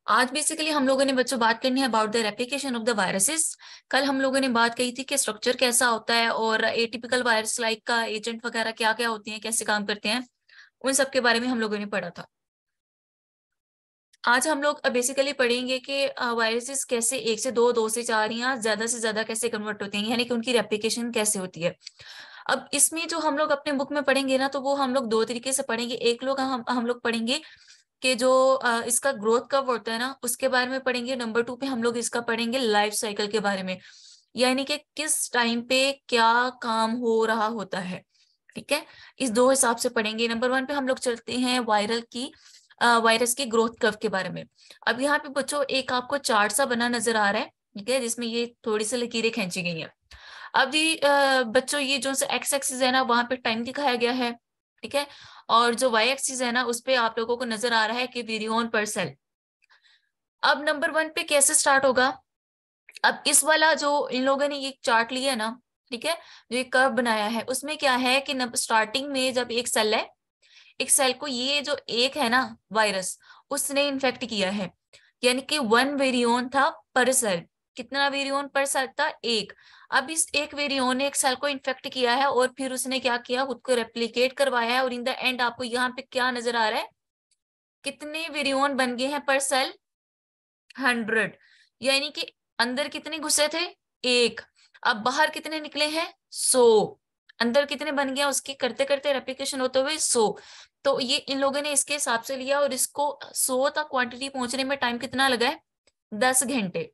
आज बेसिकली हम लोगों ने बच्चों बात करनी है about the replication of the viruses. कल हम लोगों ने बात कही थी कि स्ट्रक्चर कैसा होता है और एटिपिकल वायरस लाइक का एजेंट वगैरह क्या क्या होती हैं, कैसे काम करते हैं, उन सब के बारे में हम लोगों ने पढ़ा था। आज हम लोग बेसिकली पढ़ेंगे कि वायरसेस कैसे एक से दो, दो से चार या ज्यादा से ज्यादा कैसे कन्वर्ट होते हैं, यानी कि उनकी रेप्लिकेशन कैसे होती है। अब इसमें जो हम लोग अपने बुक में पढ़ेंगे ना, तो वो हम लोग दो तरीके से पढ़ेंगे। एक लोग हम लोग पढ़ेंगे कि जो इसका ग्रोथ कब होता है ना, उसके बारे में पढ़ेंगे। नंबर टू पे हम लोग इसका पढ़ेंगे लाइफ साइकिल के बारे में, यानी कि किस टाइम पे क्या काम हो रहा होता है। ठीक है, इस दो हिसाब से पढ़ेंगे। नंबर वन पे हम लोग चलते हैं वायरस की ग्रोथ कर्व के बारे में। अब यहाँ पे बच्चों एक आपको चार्ट सा बना नजर आ रहा है, ठीक है, जिसमें ये थोड़ी सी लकीरें खींची गई हैं। अब ये बच्चों ये जो एक्स एक्सिस है ना, वहां पे टाइम दिखाया गया है, ठीक है। और जो वाई एक्सिस है ना, उस पे आप लोगों को नजर आ रहा है कि विरियन पर सेल। अब नंबर वन पे कैसे स्टार्ट होगा। अब इस वाला जो इन लोगों ने ये चार्ट लिया ना, ठीक है, जो एक कर्व बनाया है, उसमें क्या है कि स्टार्टिंग में जब एक सेल है, एक सेल को ये जो एक है ना वायरस, उसने इन्फेक्ट किया है, यानी कि वन वेरियोन था पर सेल। कितना वेरियोन पर सेल था? एक। अब इस एक वेरियोन ने एक सेल को इन्फेक्ट किया है और फिर उसने क्या किया, खुद को रेप्लिकेट करवाया है, और इन द एंड आपको यहाँ पे क्या नजर आ रहा है, कितने वेरियोन बन गए हैं पर सेल? 100। यानी कि अंदर कितने घुसे थे? एक। अब बाहर कितने निकले हैं? 100। अंदर कितने बन गया, उसकी करते करते रेप्लिकेशन होते हुए 100। तो ये इन लोगों ने इसके हिसाब से लिया, और इसको 100 तक क्वांटिटी पहुंचने में टाइम कितना लगा है? 10 घंटे।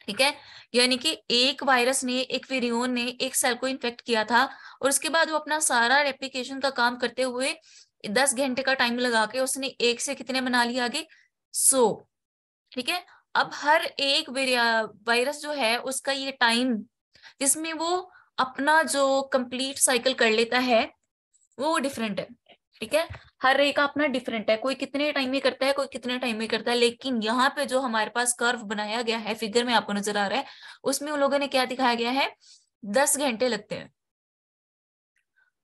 ठीक है, यानी कि एक वायरस ने, एक वेरियोन ने एक सेल को इन्फेक्ट किया था, और उसके बाद वो अपना सारा रेप्लिकेशन का काम करते हुए 10 घंटे का टाइम लगा के उसने एक से कितने बना लिया आगे? 100। ठीक है। अब हर एक वायरस जो है उसका ये टाइम जिसमें वो अपना जो कंप्लीट साइकिल कर लेता है, वो डिफरेंट है। ठीक है, हर एक का अपना डिफरेंट है, कोई कितने टाइम में करता है, कोई कितने टाइम में करता है। लेकिन यहाँ पे जो हमारे पास कर्व बनाया गया है, फिगर में आपको नजर आ रहा है, उसमें उन लोगों ने क्या दिखाया गया है? 10 घंटे लगते हैं।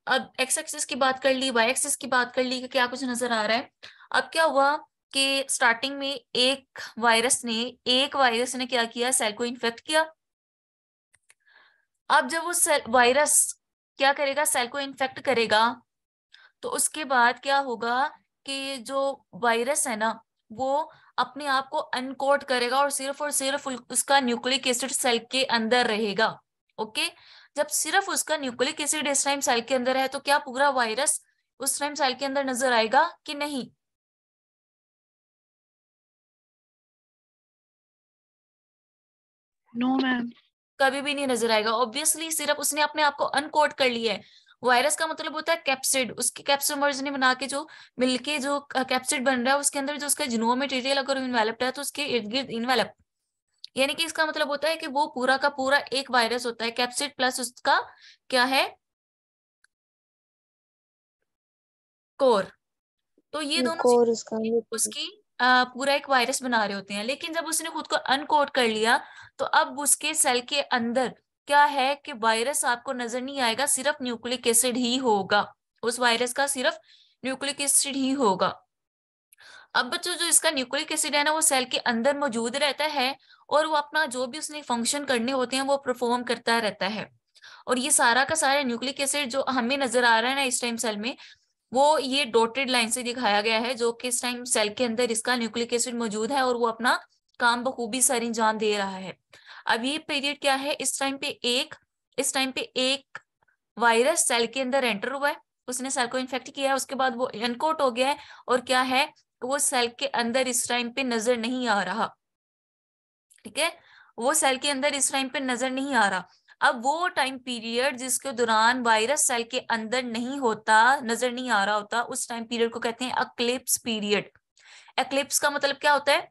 अब एक्स एक्सिस की बात कर ली, वाई एक्सिस की बात कर ली, कि क्या कुछ नजर आ रहा है। अब क्या हुआ कि स्टार्टिंग में एक वायरस ने क्या किया, सेल को इन्फेक्ट किया। अब जब वो सेल वायरस क्या करेगा, सेल को इन्फेक्ट करेगा, तो उसके बाद क्या होगा कि जो वायरस है ना, वो अपने आप को अनकोड करेगा, और सिर्फ उसका न्यूक्लिक एसिड सेल के अंदर रहेगा। ओके। जब सिर्फ उसका न्यूक्लिक एसिड इस टाइम सेल के अंदर है, तो क्या पूरा वायरस उस टाइम सेल के अंदर नजर आएगा कि नहीं? No ma'am. कभी भी नहीं नजर आएगा। ऑब्वियसली सिर्फ उसने अपने आप को अनकोड कर लिया है। वायरस का मतलब होता है कैप्सिड, उसके कैप्सिडर्स ने बना के जो मिलके जो कैप्सिड बन रहा है, उसके अंदर जो उसका जिनोम मटेरियल अगर इन्वेलप्ड है, तो उसके इर्द गिर्द इन्वेलप, यानी कि इसका मतलब होता है कि वो पूरा का पूरा एक वायरस होता है, कैप्सिड प्लस उसका क्या है, कोर। तो ये दोनों कोर उसका उसकी पूरा एक वायरस बना रहे होते हैं। लेकिन जब उसने खुद को अनकोड कर लिया, तो अब उसके सेल के अंदर क्या है कि वायरस आपको नजर नहीं आएगा, सिर्फ न्यूक्लिक एसिड ही होगा। उस वायरस का सिर्फ न्यूक्लिक एसिड ही होगा। अब बच्चों जो इसका न्यूक्लिक एसिड है ना, वो सेल के अंदर मौजूद रहता है, और वो अपना जो भी उसने फंक्शन करने होते हैं वो परफॉर्म करता रहता है। और ये सारा का सारा न्यूक्लिक एसिड जो हमें नजर आ रहा है ना इस टाइम सेल में, वो ये डॉटेड लाइन से दिखाया गया है, जो कि इस टाइम सेल के अंदर इसका न्यूक्लिक एसिड मौजूद है, और वो अपना काम बखूबी सर अंजाम दे रहा है। अब ये पीरियड क्या है, इस टाइम पे एक वायरस सेल के अंदर एंटर हुआ है, उसने सेल को इन्फेक्ट किया है, उसके बाद वो अनकोट हो गया है, और क्या है, वो सेल के अंदर इस टाइम पे नजर नहीं आ रहा। ठीक है, वो सेल के अंदर इस टाइम पे नजर नहीं आ रहा। अब वो टाइम पीरियड जिसके दौरान वायरस सेल के अंदर नहीं होता, नजर नहीं आ रहा होता, उस टाइम पीरियड को कहते हैं एक्लिप्स पीरियड। एक्लिप्स का मतलब क्या होता है?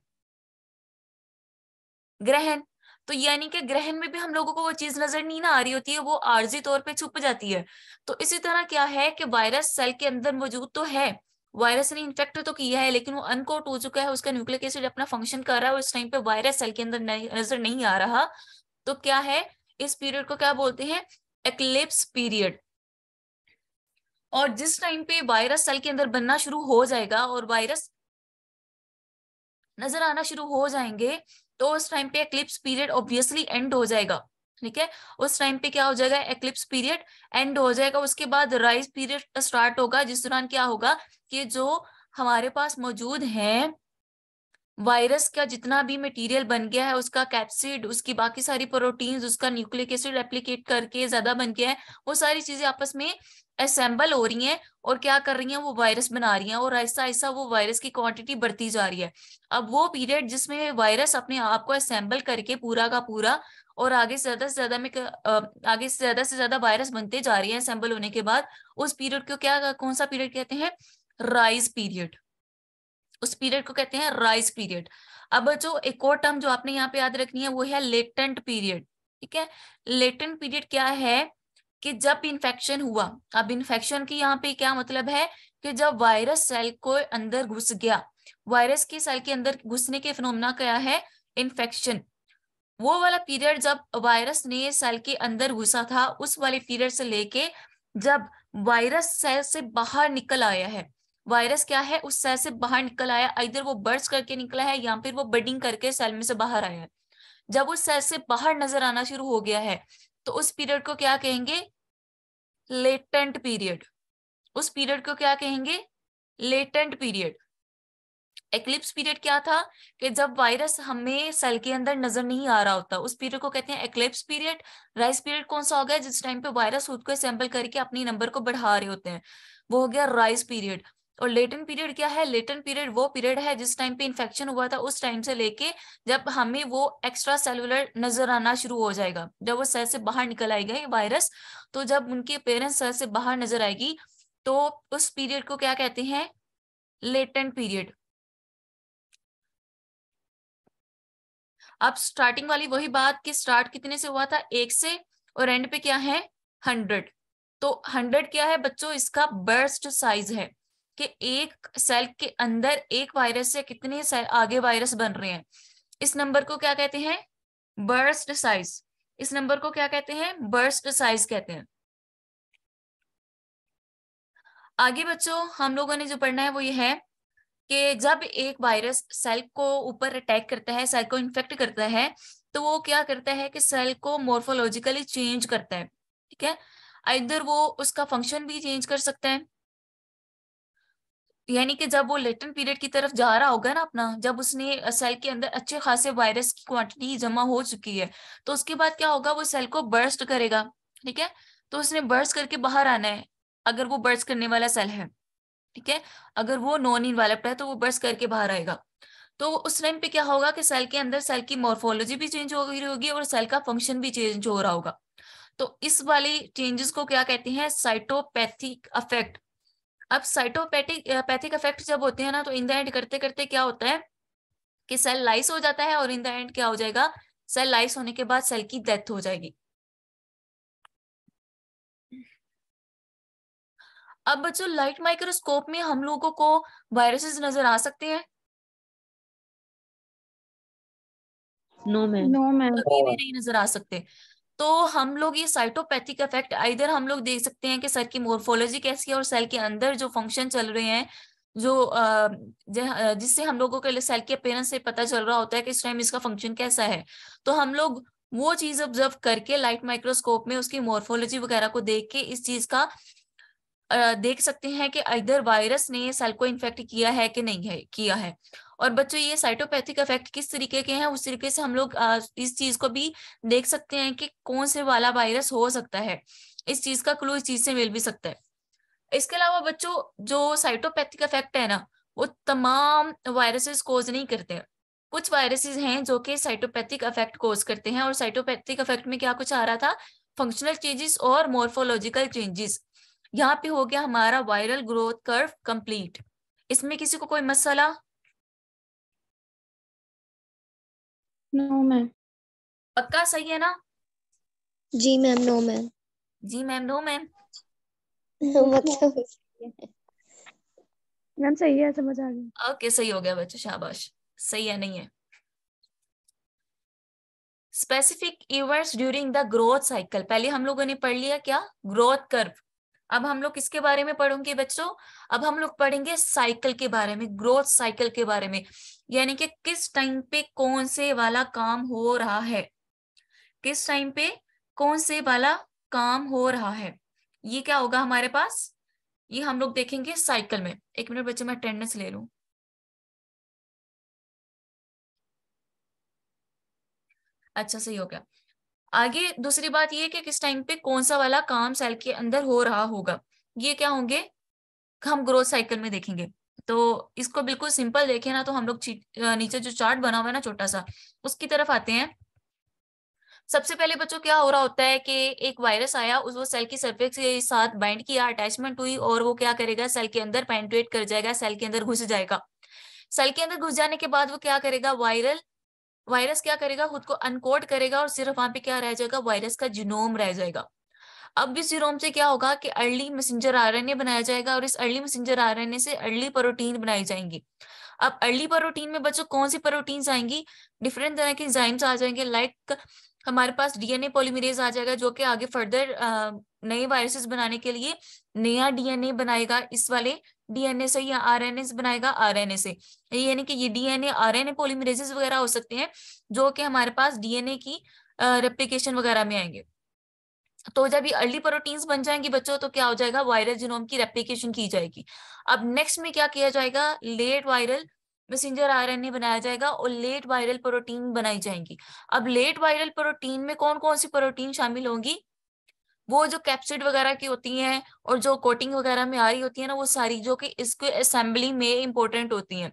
ग्रहण। तो यानी कि ग्रहण में भी हम लोगों को वो चीज नजर नहीं ना आ रही होती है, वो आर्जी तौर पे छुप जाती है। तो इसी तरह क्या है कि वायरस सेल के अंदर मौजूद तो है, वायरस ने इन्फेक्ट तो किया है, लेकिन वो अनकोट हो चुका है, उसका न्यूक्लिक एसिड अपना फंक्शन कर रहा है, और इस टाइम पे वायरस सेल के अंदर नजर नहीं आ रहा। तो क्या है, इस पीरियड को क्या बोलते हैं? Eclipse period. और जिस टाइम पे वायरस सेल के अंदर बनना शुरू हो जाएगा, और वायरस नजर आना शुरू हो जाएंगे तो उस टाइम पे एक्लिप्स पीरियड ऑब्वियसली एंड हो जाएगा। ठीक है, उस टाइम पे क्या हो जाएगा, एक्लिप्स पीरियड एंड हो जाएगा। उसके बाद राइज पीरियड स्टार्ट होगा, जिस दौरान क्या होगा कि जो हमारे पास मौजूद है वायरस का जितना भी मटेरियल बन गया है, उसका कैप्सिड, उसकी बाकी सारी प्रोटीन्स, उसका न्यूक्लिक एसिड रेप्लिकेट करके ज्यादा बन गया है, वो सारी चीजें आपस में असेंबल हो रही हैं और क्या कर रही हैं, वो वायरस बना रही हैं और ऐसा ऐसा वो वायरस की क्वांटिटी बढ़ती जा रही है। अब वो पीरियड जिसमें वायरस अपने आप को असेंबल करके पूरा का पूरा और आगे से ज्यादा में आगे से ज्यादा वायरस बनते जा रही है असेंबल होने के बाद, उस पीरियड को क्या, कौन सा पीरियड कहते हैं, राइज पीरियड। उस पीरियड को कहते हैं राइज पीरियड। अब जो एक और टर्म जो आपने यहाँ पे याद रखनी है वो है लेटेंट पीरियड। ठीक है, लेटेंट पीरियड क्या है कि जब इन्फेक्शन हुआ, अब इन्फेक्शन की यहाँ पे क्या मतलब है कि जब वायरस सेल को अंदर घुस गया, वायरस के सेल के अंदर घुसने के फिनोमेना क्या है, इन्फेक्शन। वो वाला पीरियड जब वायरस ने सेल के अंदर घुसा था, उस वाले पीरियड से लेके जब वायरस सेल से बाहर निकल आया है, वायरस क्या है उस सेल से बाहर निकल आया, इधर वो बर्स्ट करके निकला है या फिर वो बडिंग करके सेल में से बाहर आया है, जब उस सेल से बाहर नजर आना शुरू हो गया है तो उस पीरियड को क्या कहेंगे, लेटेंट पीरियड। उस पीरियड को क्या कहेंगे, लेटेंट पीरियड। एक्लिप्स पीरियड क्या था कि जब वायरस हमें सेल के अंदर नजर नहीं आ रहा होता, उस पीरियड को कहते हैं एक्लिप्स पीरियड। राइज पीरियड कौन सा हो गया, जिस टाइम पे वायरस खुद को सैंपल करके अपनी नंबर को बढ़ा रहे होते हैं, वो हो गया राइज पीरियड। और लेटेंट पीरियड क्या है, लेटेंट पीरियड वो पीरियड है जिस टाइम पे इन्फेक्शन हुआ था उस टाइम से लेके जब हमें वो एक्स्ट्रा सेलुलर नजर आना शुरू हो जाएगा, जब वो सेल से बाहर निकल आएगा वायरस, तो जब उनके पेरेंट्स सेल से बाहर नजर आएगी तो उस पीरियड को क्या कहते हैं, लेटेंट पीरियड। अब स्टार्टिंग वाली वही बात कि स्टार्ट कितने से हुआ था, 1 से, और एंड पे क्या है, 100। तो 100 क्या है बच्चों, इसका बर्स्ट साइज है कि एक सेल के अंदर एक वायरस से कितने सेल आगे वायरस बन रहे हैं। इस नंबर को क्या कहते हैं, बर्स्ट साइज। इस नंबर को क्या कहते हैं, बर्स्ट साइज कहते हैं। आगे बच्चों हम लोगों ने जो पढ़ना है वो ये है कि जब एक वायरस सेल को ऊपर अटैक करता है, सेल को इन्फेक्ट करता है, तो वो क्या करता है कि सेल को मोर्फोलॉजिकली चेंज करता है। ठीक है, इधर वो उसका फंक्शन भी चेंज कर सकता है, यानी कि जब वो लेटेंट पीरियड की तरफ जा रहा होगा ना अपना, जब उसने सेल के अंदर अच्छे खासे वायरस की क्वांटिटी जमा हो चुकी है, तो उसके बाद क्या होगा, वो सेल को बर्स्ट करेगा। ठीक है, तो उसने बर्स्ट करके बाहर आना है, अगर वो बर्स्ट करने वाला सेल है। ठीक है, अगर वो नॉन इनवेलप्ड है तो वो बर्स्ट करके बाहर आएगा। तो उस टाइम पे क्या होगा कि सेल के अंदर सेल की मॉर्फोलॉजी भी चेंज हो गई होगी और सेल का फंक्शन भी चेंज हो रहा होगा। तो इस वाली चेंजेस को क्या कहते हैं, साइटोपैथिक अफेक्ट। अब साइटोपैथिक पैथिक अफेक्ट जब होते हैं ना, तो इन द एंड करते करते क्या होता है कि सेल लाइस हो जाता है और इन द एंड क्या हो जाएगा, सेल लाइस होने के बाद सेल की डेथ हो जाएगी। अब बच्चों लाइट माइक्रोस्कोप में हम लोगों को वायरसेस नजर आ सकते हैं, नो मैम। No ma'am. कभी भी नहीं नजर आ सकते। तो हम लोग ये साइटोपैथिक इफेक्ट इधर हम लोग देख सकते हैं कि सेल की मोर्फोलॉजी कैसी है और सेल के अंदर जो फंक्शन चल रहे हैं, जो जिससे हम लोगों के सेल के अपीयरेंस से पता चल रहा होता है कि इस टाइम इसका फंक्शन कैसा है। तो हम लोग वो चीज ऑब्जर्व करके लाइट माइक्रोस्कोप में उसकी मोर्फोलॉजी वगैरह को देख के इस चीज का देख सकते हैं कि इधर वायरस ने सेल को इन्फेक्ट किया है कि नहीं है किया है। और बच्चों ये साइटोपैथिक इफेक्ट किस तरीके के हैं, उस तरीके से हम लोग इस चीज को भी देख सकते हैं कि कौन से वाला वायरस हो सकता है। इस चीज का क्लू इस चीज से मिल भी सकता है। इसके अलावा बच्चों जो साइटोपैथिक इफेक्ट है ना, वो तमाम वायरसेस कोज नहीं करते हैं। कुछ वायरसेस हैं जो कि साइटोपैथिक इफेक्ट कोज करते हैं, और साइटोपैथिक इफेक्ट में क्या कुछ आ रहा था, फंक्शनल चेंजेस और मॉर्फोलॉजिकल चेंजेस। यहाँ पे हो गया हमारा वायरल ग्रोथ कर्व कंप्लीट। इसमें किसी को कोई मसला, नो मैम। पक्का सही है ना? जी मैम। No ma'am. जी मैम, नो मैम। मतलब मैम सही है, समझ आ गया। ओके, सही हो गया बच्चों, शाबाश। सही है, नहीं है। Specific events during the growth cycle, पहले हम लोगों ने पढ़ लिया क्या, ग्रोथ कर्व। अब हम लोग किसके बारे में पढ़ेंगे बच्चों? अब हम लोग पढ़ेंगे साइकिल के बारे में, ग्रोथ साइकिल के बारे में, यानी कि किस टाइम पे कौन से वाला काम हो रहा है, किस टाइम पे कौन से वाला काम हो रहा है। ये क्या होगा हमारे पास, ये हम लोग देखेंगे साइकिल में। एक मिनट बच्चों, मैं अटेंडेंस ले लूं। अच्छा, सही हो गया। आगे दूसरी बात ये कि किस टाइम पे कौन सा वाला काम सेल के अंदर हो रहा होगा, ये क्या होंगे, हम ग्रोथ साइकिल में देखेंगे। तो इसको बिल्कुल सिंपल देखें ना, तो हम लोग नीचे जो चार्ट बना हुआ है ना छोटा सा, उसकी तरफ आते हैं। सबसे पहले बच्चों क्या हो रहा होता है कि एक वायरस आया, उस वो सेल की सरफेस के साथ बाइंड किया, अटैचमेंट हुई, और वो क्या करेगा, सेल के अंदर पेनिट्रेट कर जाएगा, सेल के अंदर घुस जाएगा। सेल के अंदर घुस जाने के बाद वो क्या करेगा, वायरस क्या करेगा, खुद को अनकोड करेगा, और सिर्फ वहां पे क्या रह जाएगा, वायरस का जीनोम रह जाएगा। अब इस जीनोम से क्या होगा कि अर्ली मैसेंजर आरएनए बनाया जाएगा, और इस अर्ली मैसेंजर आरएनए से अर्ली प्रोटीन बनाई जाएंगी। अब अर्ली प्रोटीन में बच्चों कौन सी प्रोटीन्स आएंगी, डिफरेंट तरह के एंजाइम्स आ जाएंगे। लाइक हमारे पास डीएनए पॉलीमरेज आ जाएगा, जो कि आगे फर्दर नए वायरसेस बनाने के लिए नया डीएनए बनाएगा, इस वाले डीएनए से, या आरएनए से बनाएगा, आरएनए से। यानी कि ये डीएनए आरएनए पॉलीमरेजेस वगैरह हो सकते हैं, जो कि हमारे पास डीएनए की रेप्लिकेशन वगैरह में आएंगे। तो जब ये अर्ली प्रोटीन्स बन जाएंगी बच्चों, तो क्या हो जाएगा, वायरल जीनोम की रेप्लिकेशन की जाएगी। अब नेक्स्ट में क्या किया जाएगा, लेट वायरल मैसेंजर आरएनए बनाया जाएगा, और लेट वायरल प्रोटीन बनाई जाएंगी। अब लेट वायरल प्रोटीन में कौन कौन सी प्रोटीन शामिल होंगी, वो जो कैप्सिड वगैरह की होती हैं, और जो कोटिंग वगैरह में आ रही होती है ना, वो सारी जो कि इसके असेंबली में इंपॉर्टेंट होती हैं।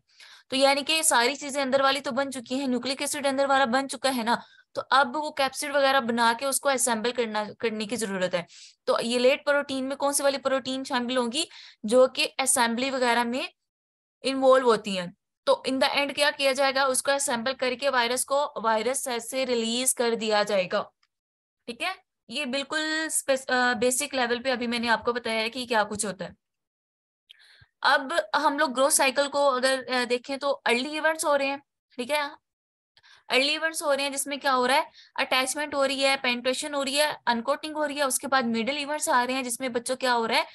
तो यानी कि सारी चीजें अंदर वाली तो बन चुकी हैं, न्यूक्लिक एसिड अंदर वाला बन चुका है ना, तो अब वो कैप्सिड वगैरह बना के उसको असेंबल करने की जरूरत है। तो ये लेट प्रोटीन में कौन सी वाली प्रोटीन शामिल होंगी, जो कि असेंबली वगैरह में इन्वॉल्व होती हैं। तो इन द एंड क्या किया जाएगा, उसको असेंबल करके वायरस सेल से रिलीज कर दिया जाएगा। ठीक है, ये बिल्कुल बेसिक लेवल पे अभी मैंने आपको बताया है कि क्या कुछ होता है। अब हम लोग ग्रोथ साइकिल को अगर देखें तो अर्ली इवेंट्स हो रहे हैं। ठीक है, अर्ली इवेंट्स हो रहे हैं जिसमें क्या हो रहा है, अटैचमेंट हो रही है, पेनिट्रेशन हो रही है, अनकोटिंग हो रही है। उसके बाद मिडिल इवेंट्स आ रहे हैं जिसमें बच्चों क्या हो रहा है,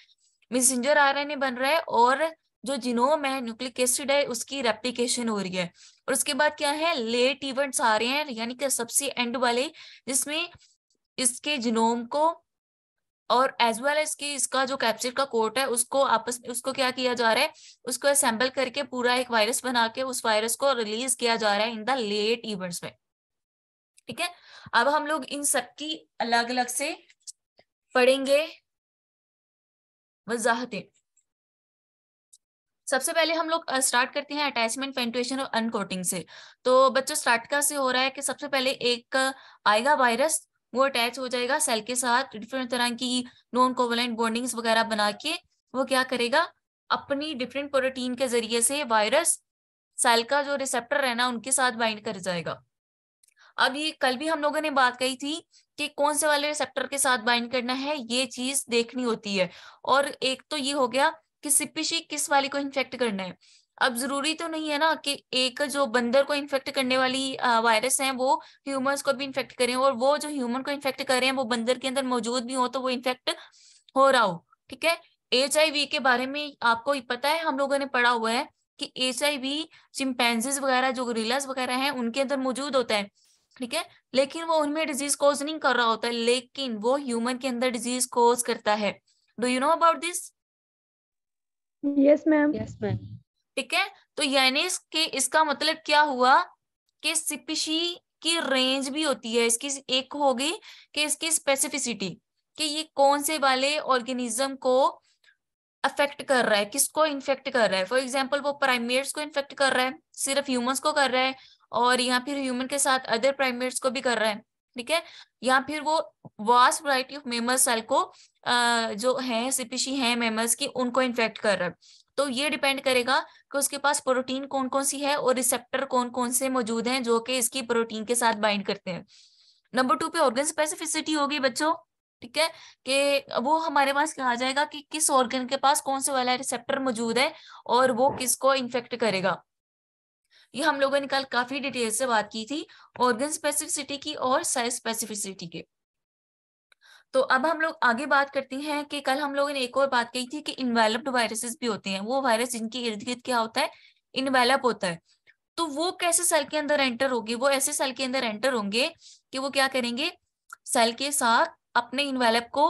मैसेंजर आरएनए बन रहा है, और जो जीनोम है, न्यूक्लिक एसिड है, उसकी रेप्लिकेशन हो रही है। और उसके बाद क्या है, लेट इवेंट्स आ रहे हैं, यानी कि सबसे एंड वाले, जिसमें इसके जीनोम को और एज वेल एज की इसका जो कैप्सिड का कोट है, उसको आपस में उसको क्या किया जा रहा है, उसको असेंबल करके पूरा एक वायरस बना के उस वायरस को रिलीज किया जा रहा है इन द लेट इवेंट्स में। ठीक है, अब हम लोग इन सबकी अलग अलग से पढ़ेंगे वजाहतें। सबसे पहले हम लोग स्टार्ट करते हैं अटैचमेंट, पेनिट्रेशन और अनकोटिंग से। तो बच्चों स्टार्ट का से हो रहा है कि सबसे पहले एक आएगा वायरस, वो अटैच हो जाएगा सेल के साथ, डिफरेंट तरह की नॉन कोवलेंट बॉन्डिंग्स वगैरह बना के वो क्या करेगा, अपनी डिफरेंट प्रोटीन के जरिए से वायरस सेल का जो रिसेप्टर है ना, उनके साथ बाइंड कर जाएगा। अब ये कल भी हम लोगों ने बात कही थी कि कौन से वाले रिसेप्टर के साथ बाइंड करना है, ये चीज देखनी होती है। और एक तो ये हो गया कि सीपीसी किस वाली को इन्फेक्ट करना है। अब जरूरी तो नहीं है ना कि एक जो बंदर को इन्फेक्ट करने वाली वायरस है वो ह्यूमंस को भी इन्फेक्ट करें, और वो जो ह्यूमन को इन्फेक्ट कर रहे हैं वो बंदर के अंदर मौजूद भी हो तो वो इन्फेक्ट हो रहा हो। ठीक है, HIV के बारे में आपको पता है, हम लोगों ने पढ़ा हुआ है कि HIV चिंपैंजीज वगैरह जो गोरिल्लास वगैरह हैं उनके अंदर मौजूद होता है। ठीक है, लेकिन वो उनमें डिजीज कॉज नहीं कर रहा होता है, लेकिन वो ह्यूमन के अंदर डिजीज कॉज करता है। Do you know about this? Yes ma'am. Yes ma'am. ठीक है, तो यानी इसका मतलब क्या हुआ कि सीपीसी की रेंज भी होती है इसकी। एक होगी कि इसकी स्पेसिफिसिटी, कि ये कौन से वाले ऑर्गेनिज्म को अफेक्ट कर रहा है, किसको इन्फेक्ट कर रहा है। फॉर एग्जाम्पल वो प्राइमेट्स को इन्फेक्ट कर रहा है, सिर्फ ह्यूमंस को कर रहा है, और या फिर ह्यूमन के साथ अदर प्राइमेट्स को भी कर रहा है। ठीक है, या फिर वो vast variety of mammal cell को जो है स्पीशी है मेमल्स की, उनको इन्फेक्ट कर रहा है। तो ये डिपेंड करेगा कि उसके पास प्रोटीन कौन कौन सी है और रिसेप्टर कौन कौन से मौजूद हैं जो कि इसकी प्रोटीन के साथ बाइंड करते हैं। नंबर 2 पे ऑर्गन स्पेसिफिसिटी होगी बच्चों। ठीक है, कि वो हमारे पास क्या आ जाएगा कि किस ऑर्गन के पास कौन से वाला रिसेप्टर मौजूद है और वो किसको इन्फेक्ट करेगा। ये हम लोगों ने कल काफी डिटेल से बात की थी ऑर्गन स्पेसिफिसिटी की और साइज स्पेसिफिसिटी की। तो अब हम लोग आगे बात करते हैं कि कल हम लोगों ने एक और बात कही थी कि इन्वेलप्ड वायरसेस भी होते हैं, वो वायरस जिनके इर्द गिर्द क्या होता है, इन्वेलप होता है। तो वो कैसे सेल के अंदर एंटर होगी, वो ऐसे सेल के अंदर एंटर होंगे कि वो क्या करेंगे, सेल के साथ अपने इन्वेलप को,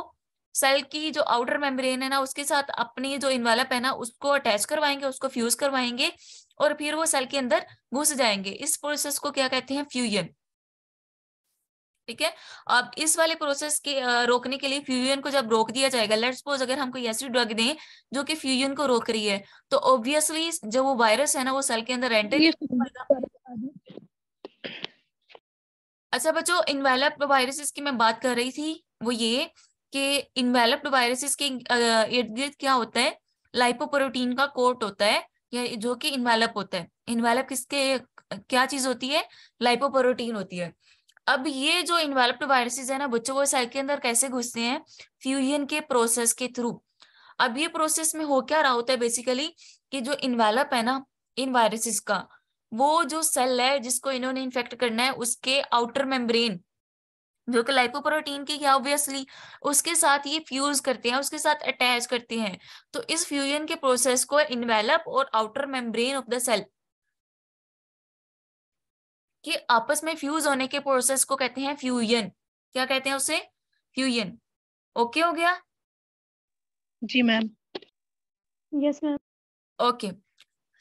सेल की जो आउटर मेम्ब्रेन है ना उसके साथ अपनी जो इन्वेलप है ना उसको अटैच करवाएंगे, उसको फ्यूज करवाएंगे और फिर वो सेल के अंदर घुस जाएंगे। इस प्रोसेस को क्या कहते हैं, फ्यूजन। ठीक है। अब इस वाले प्रोसेस के रोकने के लिए, फ्यूजन को जब रोक दिया जाएगा, लेट्स सपोज अगर हम कोई ऐसी ड्रग दें जो कि फ्यूजन को रोक रही है, तो ऑब्वियसली जो वो वायरस है ना वो सेल के अंदर एंटर ही नहीं होगा। अच्छा बच्चों, इन्वेलप्ड वायरसेस की मैं बात कर रही थी, वो ये कि इन्वेलप्ड वायरसेस के इर्द गिर्द क्या होता है, लाइपोप्रोटीन का कोट होता है, या जो कि इन्वेलप होता है। इन्वेलप किसके, क्या चीज होती है, लाइपोप्रोटीन होती है। अब ये जो इन्वेलप्ड वायरसेस है ना बच्चों, वो सेल के अंदर कैसे घुसते हैं, फ्यूजन के प्रोसेस के थ्रू। अब ये प्रोसेस में हो क्या रहा होता है बेसिकली, कि जो इन्वेलप है ना इन वायरसेस का, वो जो सेल है जिसको इन्होंने इन्फेक्ट करना है उसके आउटर मेम्ब्रेन जो कि लाइपोप्रोटीन की है ऑब्वियसली, उसके साथ ये फ्यूज करते हैं, उसके साथ अटैच करते हैं। तो इस फ्यूजन के प्रोसेस को इन्वेलप और outer membrane of the cell के आपस में फ्यूज होने के प्रोसेस को कहते हैं फ्यूजन। क्या कहते हैं उसे, फ्यूजन। ओके हो गया। जी मैम। Yes ma'am. ओके,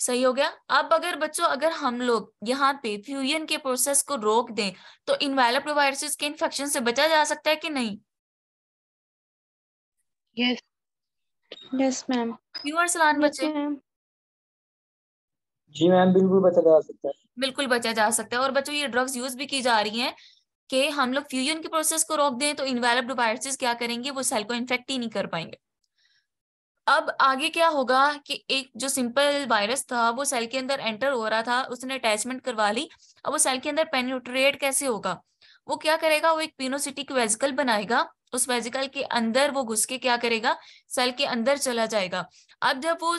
सही हो गया। अब अगर बच्चों, अगर हम लोग यहाँ पे फ्यूजन के प्रोसेस को रोक दें तो इन्वेलप्ड वायरसेस के इन्फेक्शन से बचा जा सकता है कि नहीं। यस। Yes ma'am. प्योर सलान यस बचे, मैम। जी मैम, बिल्कुल बचा जा सकता है। बिल्कुल बचा जा सकता है। और बच्चों ये ड्रग्स यूज भी की जा रही हैं कि हम लोग फ्यूजन के प्रोसेस को रोक दें तो इन्वेलप्ड वायरसेस क्या करेंगे, वो सेल को इन्फेक्ट ही नहीं कर पाएंगे। अब आगे क्या होगा कि एक जो सिंपल वायरस था वो सेल के अंदर एंटर हो रहा था, उसने अटैचमेंट करवा ली। अब वो सेल के अंदर पेनिट्रेट कैसे होगा, वो क्या करेगा, वो एक पिनोसिटिक वेसिकल बनाएगा, उस वेसिकल के अंदर वो घुस के क्या करेगा, सेल के अंदर चला जाएगा। अब जब वो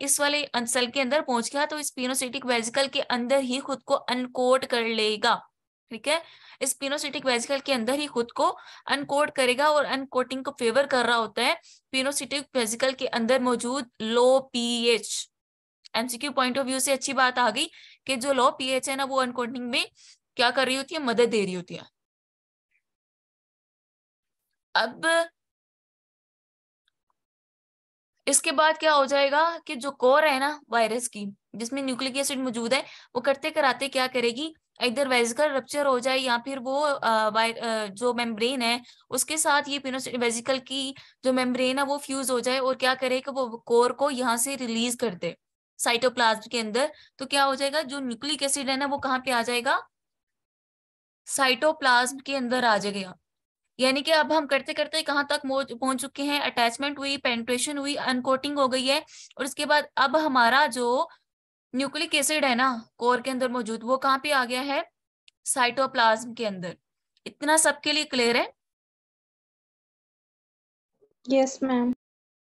इस वाले सेल के अंदर पहुंच गया तो इस पिनोसिटिक वेसिकल के अंदर ही खुद को अनकोड कर लेगा। ठीक है, इस पिनोसिटिक वेसिकल के अंदर ही खुद को अनकोड करेगा, और अनकोटिंग को फेवर कर रहा होता है पिनोसिटिक वेसिकल के अंदर मौजूद low pH. MCQ point of view से अच्छी बात आ गई कि जो लो पीएच है ना वो अनकोटिंग में क्या कर रही होती है, मदद दे रही होती है। अब इसके बाद क्या हो जाएगा कि जो कोर है ना वायरस की, जिसमें न्यूक्लिक एसिड मौजूद है, वो करते कराते क्या करेगी, इधर वेसिकल रप्चर हो जाए या फिर वो जो मेम्ब्रेन है उसके साथ ये वेसिकल की जो मेम्ब्रेन है वो फ्यूज हो जाए, और क्या करेगा, वो कोर को यहाँ से रिलीज कर दे साइटोप्लाज्म के अंदर। तो क्या हो जाएगा, जो न्यूक्लिक एसिड है ना वो कहाँ पे आ जाएगा, साइटोप्लाज्म के अंदर आ जाएगा। यानी कि अब हम करते करते कहाँ तक पहुंच चुके हैं, अटैचमेंट हुई, पेनिट्रेशन हुई, अनकोटिंग हो गई है, और उसके बाद अब हमारा जो न्यूक्लिक एसिड है ना कोर के अंदर मौजूद, वो कहाँ पे आ गया है, साइटोप्लाज्म के अंदर। इतना सबके लिए क्लियर है। Yes ma'am.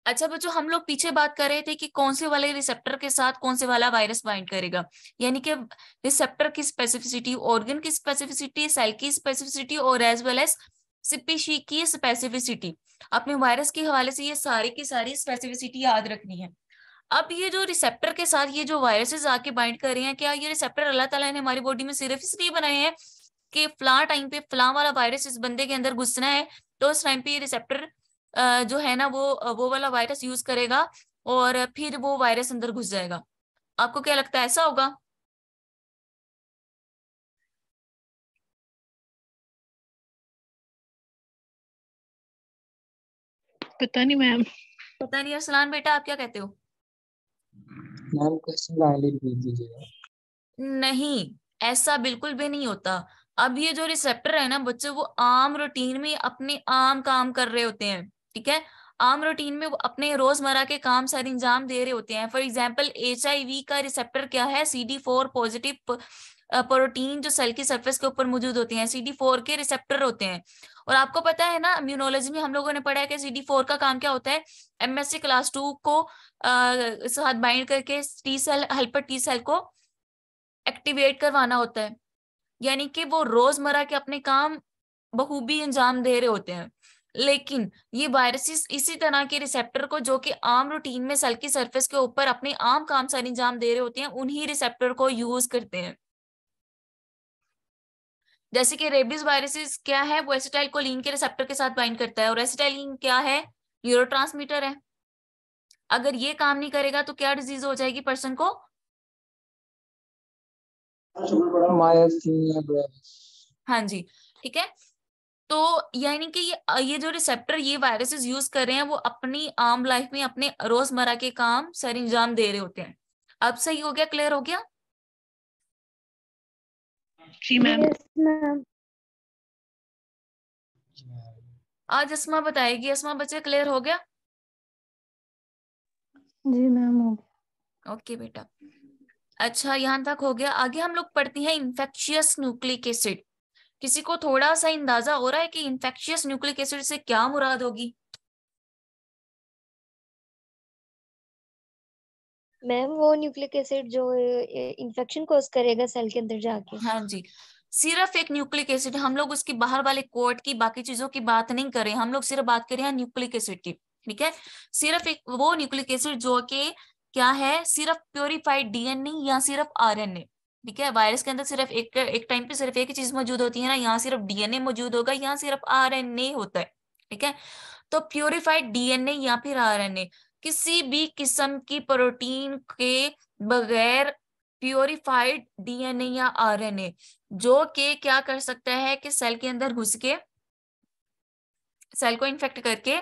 अच्छा बच्चों, हम लोग पीछे बात कर रहे थे कि कौन से वाले रिसेप्टर के साथ कौन से वाला वायरस बाइंड करेगा, यानी कि रिसेप्टर की स्पेसिफिसिटी, ऑर्गन की स्पेसिफिसिटी, सेल की स्पेसिफिसिटी और एज वेल एज स्पीशी की स्पेसिफिसिटी। अपने वायरस के हवाले से ये सारी की सारी स्पेसिफिसिटी याद रखनी है। अब ये जो रिसेप्टर के साथ ये जो वायरसेस आके बाइंड कर रहे हैं, क्या ये रिसेप्टर अल्लाह ताला ने हमारी बॉडी में सिर्फ इसलिए बनाए हैं कि फलां टाइम पे फलां वाला वायरस इस बंदे के अंदर घुसना है, तो उस टाइम पे ये रिसेप्टर जो है ना वो वाला वायरस यूज करेगा और फिर वो वायरस अंदर घुस जाएगा। आपको क्या लगता है, ऐसा होगा। पता नहीं मैम। पता नहीं, अरसलान बेटा आप क्या कहते हो। मैम क्वेश्चन लाइनली रिपीट कीजिएगा। नहीं, ऐसा बिल्कुल भी नहीं होता। अब ये जो रिसेप्टर है ना बच्चों, वो आम रूटीन में अपने आम काम कर रहे होते हैं। ठीक है, आम रूटीन में वो अपने रोजमर्रा के काम सारे अंजाम दे रहे होते हैं। फॉर एग्जांपल HIV का रिसेप्टर क्या है, CD4 पॉजिटिव प्रोटीन जो सेल की सरफेस के ऊपर मौजूद होते हैं, CD4 के रिसेप्टर होते हैं। और आपको पता है ना, इम्यूनोलॉजी में हम लोगों ने पढ़ा है कि CD4 का काम क्या होता है, MSC क्लास 2 को साथ बाइंड करके T cell, helper T cell को एक्टिवेट करवाना होता है। यानी कि वो रोजमर्रा के अपने काम बखूबी अंजाम दे रहे होते हैं। लेकिन ये वायरसेस इसी तरह के रिसेप्टर को, जो कि आम रूटीन में सेल की सरफेस के ऊपर अपने आम काम सर अंजाम दे रहे होते हैं, उन्हीं रिसेप्टर को यूज करते हैं। जैसे कि रेबीज वायरसेस क्या है, वो एसिटाइलकोलिन के रिसेप्टर के साथ बाइंड करता है, और एसिटाइलिन क्या है, न्यूरोट्रांसमीटर है। अगर ये काम नहीं करेगा तो क्या डिजीज हो जाएगी पर्सन को? Myasthenia gravis. हाँ जी, ठीक है। तो यानी कि ये जो रिसेप्टर ये वायरसेस यूज कर रहे हैं, वो अपनी आम लाइफ में अपने रोजमर्रा के काम सर अंजाम दे रहे होते हैं। अब सही हो गया, क्लियर हो गया? जी मैम। Yes ma'am. आज अस्मा बताएगी। अस्मा बच्चे क्लियर हो गया? जी मैम हो गया। ओके बेटा, अच्छा यहां तक हो गया। आगे हम लोग पढ़ते हैं इन्फेक्शियस न्यूक्लिक एसिड। किसी को थोड़ा सा अंदाजा हो रहा है कि इन्फेक्शियस न्यूक्लिक एसिड से क्या मुराद होगी? मैम वो न्यूक्लिक एसिड जो इन्फेक्शन कॉज करेगा सेल के अंदर जाके। हाँ जी, सिर्फ एक न्यूक्लिक एसिड, हम लोग उसकी बाहर वाले कोट की बाकी चीजों की बात नहीं कर रहे, हम लोग सिर्फ बात कर रहे हैं न्यूक्लिक एसिड की। ठीक है, सिर्फ एक वो न्यूक्लिक एसिड जो कि क्या है, सिर्फ प्योरीफाइड डीएनए या सिर्फ आरएनए। ठीक है, वायरस के अंदर सिर्फ एक टाइम पे सिर्फ एक ही चीज मौजूद होती है ना, यहाँ सिर्फ डीएनए मौजूद होगा, यहाँ सिर्फ आरएनए होता है। ठीक है, तो प्योरीफाइड डीएनए या फिर आरएनए, किसी भी किस्म की प्रोटीन के बगैर प्योरीफाइड डीएनए या आरएनए, जो कि क्या कर सकता है कि सेल के अंदर घुस के सेल को इन्फेक्ट करके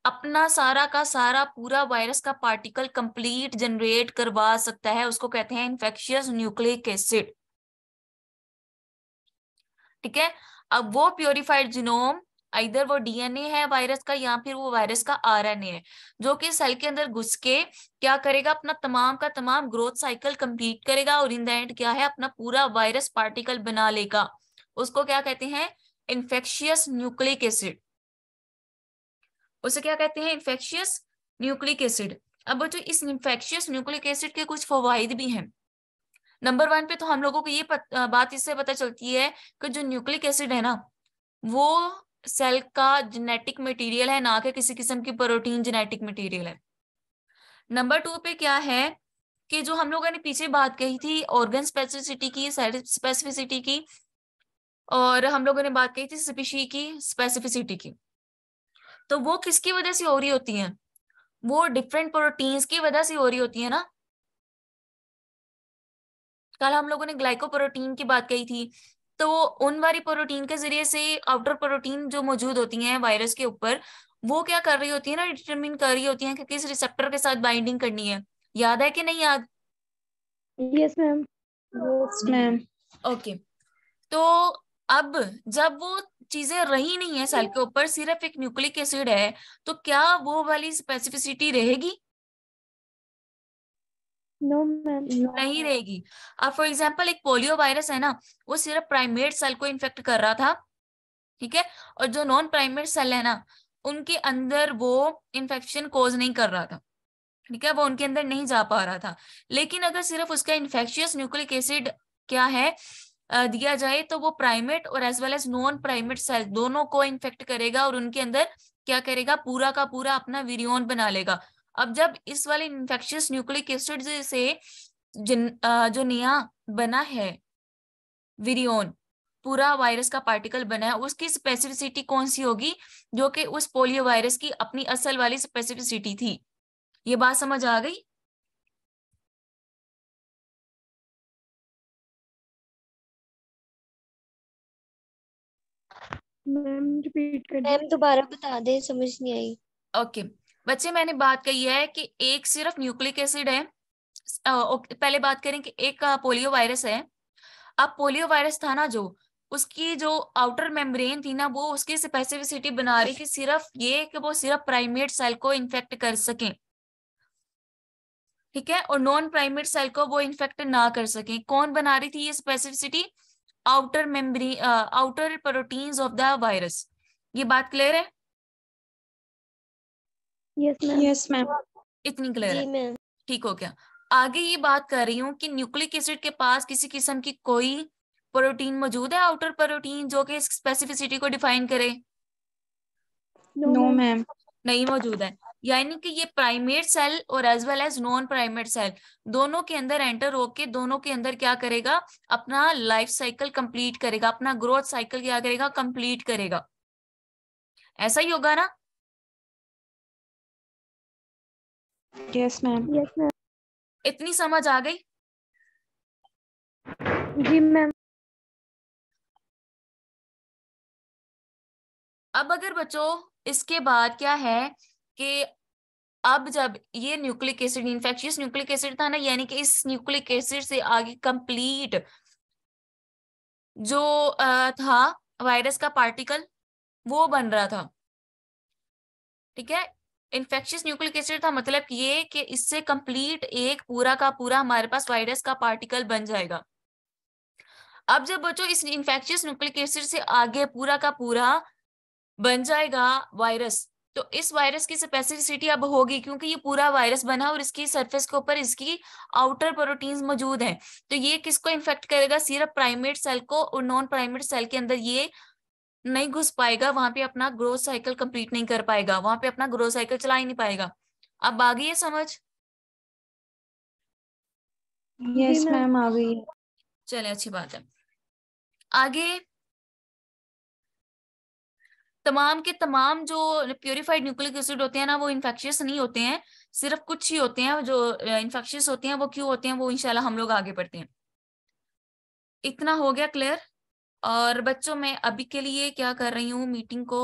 अपना सारा का सारा पूरा वायरस का पार्टिकल कंप्लीट जनरेट करवा सकता है, उसको कहते हैं इन्फेक्शियस न्यूक्लिक एसिड। ठीक है, अब वो प्योरीफाइड जीनोम इधर वो डीएनए है वायरस का या फिर वो वायरस का आरएनए है, जो कि सेल के अंदर घुस के क्या करेगा, अपना तमाम का तमाम ग्रोथ साइकिल कंप्लीट करेगा और इन द एंड क्या है, अपना पूरा वायरस पार्टिकल बना लेगा। उसको क्या कहते हैं, इन्फेक्शियस न्यूक्लिक एसिड। उसे क्या कहते हैं, इन्फेक्शियस न्यूक्लिक एसिड। अब बच्चों इस इन्फेक्शियस न्यूक्लिक एसिड के कुछ फवाइद भी हैं। नंबर 1 पे तो हम लोगों को ये बात इससे पता चलती है कि जो न्यूक्लिक एसिड है ना, वो सेल का जेनेटिक मटेरियल है, ना कि किसी किस्म की प्रोटीन जेनेटिक मटेरियल है। नंबर 2 पे क्या है कि जो हम लोगों ने पीछे बात कही थी ऑर्गन स्पेसिफिसिटी की, सेल स्पेसिफिसिटी की, और हम लोगों ने बात कही थी स्पीशी की स्पेसिफिसिटी की, तो वो किसकी वजह से हो रही होती है, वो डिफरेंट प्रोटीन्स की वजह से हो रही होती है ना। कल हम लोगों ने ग्लाइकोप्रोटीन की बात कही थी, तो उन वाली प्रोटीन के जरिए से आउटर प्रोटीन जो मौजूद होती हैं वायरस के ऊपर, वो क्या कर रही होती है ना, डिटरमिन कर रही होती हैं कि किस रिसेप्टर के साथ बाइंडिंग करनी है। याद है कि नहीं याद? Yes ma'am. Yes ma'am. Okay, तो अब जब वो चीजें रही नहीं है सेल के ऊपर, सिर्फ एक न्यूक्लिक एसिड है, तो क्या वो वाली स्पेसिफिसिटी रहेगी? No ma'am. नहीं रहेगी। अब फॉर एग्जांपल एक पोलियो वायरस है ना, वो सिर्फ प्राइमेट सेल को इन्फेक्ट कर रहा था। ठीक है, और जो नॉन प्राइमेट सेल है ना, उनके अंदर वो इन्फेक्शन कोज नहीं कर रहा था। ठीक है, वो उनके अंदर नहीं जा पा रहा था। लेकिन अगर सिर्फ उसका इन्फेक्शियस न्यूक्लिक एसिड क्या है दिया जाए, तो वो प्राइमेट और as well as non primate cell दोनों को इन्फेक्ट करेगा और उनके अंदर क्या करेगा, पूरा का पूरा अपना विरियन बना लेगा। अब जब इस वाले इन्फेक्शियस न्यूक्लिक एसिड से जो नया बना है विरियन, पूरा वायरस का पार्टिकल बना है, उसकी स्पेसिफिसिटी कौन सी होगी, जो कि उस पोलियो वायरस की अपनी असल वाली स्पेसिफिसिटी थी। ये बात समझ आ गई? मैम रिपीट कर मैम दोबारा बता दे, समझ नहीं आई। ओके बच्चे, मैंने बात कही है कि एक सिर्फ न्यूक्लिक एसिड है। पहले बात करें कि एक पोलियो वायरस है। अब पोलियो वायरस था ना, जो उसकी जो आउटर मेम्ब्रेन थी ना, वो उसकी स्पेसिफिसिटी बना रही थी सिर्फ ये कि वो सिर्फ प्राइमेट सेल को इन्फेक्ट कर सकें। ठीक है, और नॉन प्राइमेट सेल को वो इन्फेक्ट ना कर सकें। कौन बना रही थी ये specificity? Outer membrane, outer proteins of the virus. ये बात क्लियर है? Yes ma'am. Yes ma'am. इतनी क्लियर जी है? मैम। ठीक हो गया। आगे ये बात कर रही हूँ कि न्यूक्लिक एसिड के पास किसी किस्म की कोई प्रोटीन मौजूद है, आउटर प्रोटीन, जो कि स्पेसिफिसिटी को डिफाइन करे? No No, ma'am ma'am. नहीं मौजूद है। यानी कि ये प्राइमेट सेल और as well as non primate cell दोनों के अंदर एंटर होके दोनों के अंदर क्या करेगा, अपना लाइफ साइकिल कंप्लीट करेगा, अपना ग्रोथ साइकिल क्या करेगा, कंप्लीट करेगा। ऐसा ही होगा ना? Yes, ma'am. यस मैम इतनी समझ आ गई? जी मैम अब अगर बच्चों इसके बाद क्या है कि अब जब ये nucleic acid infectious nucleic acid था ना, यानी कि इस न्यूक्लिक एसिड से आगे कंप्लीट जो था वायरस का पार्टिकल वो बन रहा था। ठीक है, इन्फेक्शियस न्यूक्लिक एसिड था मतलब ये कि इससे कंप्लीट एक पूरा का पूरा हमारे पास वायरस का पार्टिकल बन जाएगा। अब जब बच्चों इस इन्फेक्शियस न्यूक्लिक एसिड से आगे पूरा का पूरा बन जाएगा वायरस, तो इस वायरस की स्पेसिफिसिटी अब होगी क्योंकि ये पूरा वायरस बना और इसकी सरफेस के ऊपर इसकी आउटर प्रोटीन्स मौजूद हैं। तो ये किसको इन्फेक्ट करेगा, सिर्फ प्राइमेट सेल को, और नॉन प्राइमेट सेल के अंदर ये नहीं घुस पाएगा, वहां पे अपना ग्रोथ साइकिल कंप्लीट नहीं कर पाएगा, वहां पे अपना ग्रोथ साइकिल चला ही नहीं पाएगा। अब आ गई है समझ? Yes, जी मैम ma'am. आ गई है। चले, अच्छी बात है। आगे तमाम के तमाम जो प्योरीफाइड न्यूक्लिक एसिड होते हैं ना, वो इन्फेक्शियस नहीं होते हैं, सिर्फ कुछ ही होते हैं जो इन्फेक्शियस होते हैं। वो क्यों होते हैं वो इंशाल्लाह हम लोग आगे बढ़ते हैं। इतना हो गया क्लियर? और बच्चों मैं अभी के लिए क्या कर रही हूँ, मीटिंग को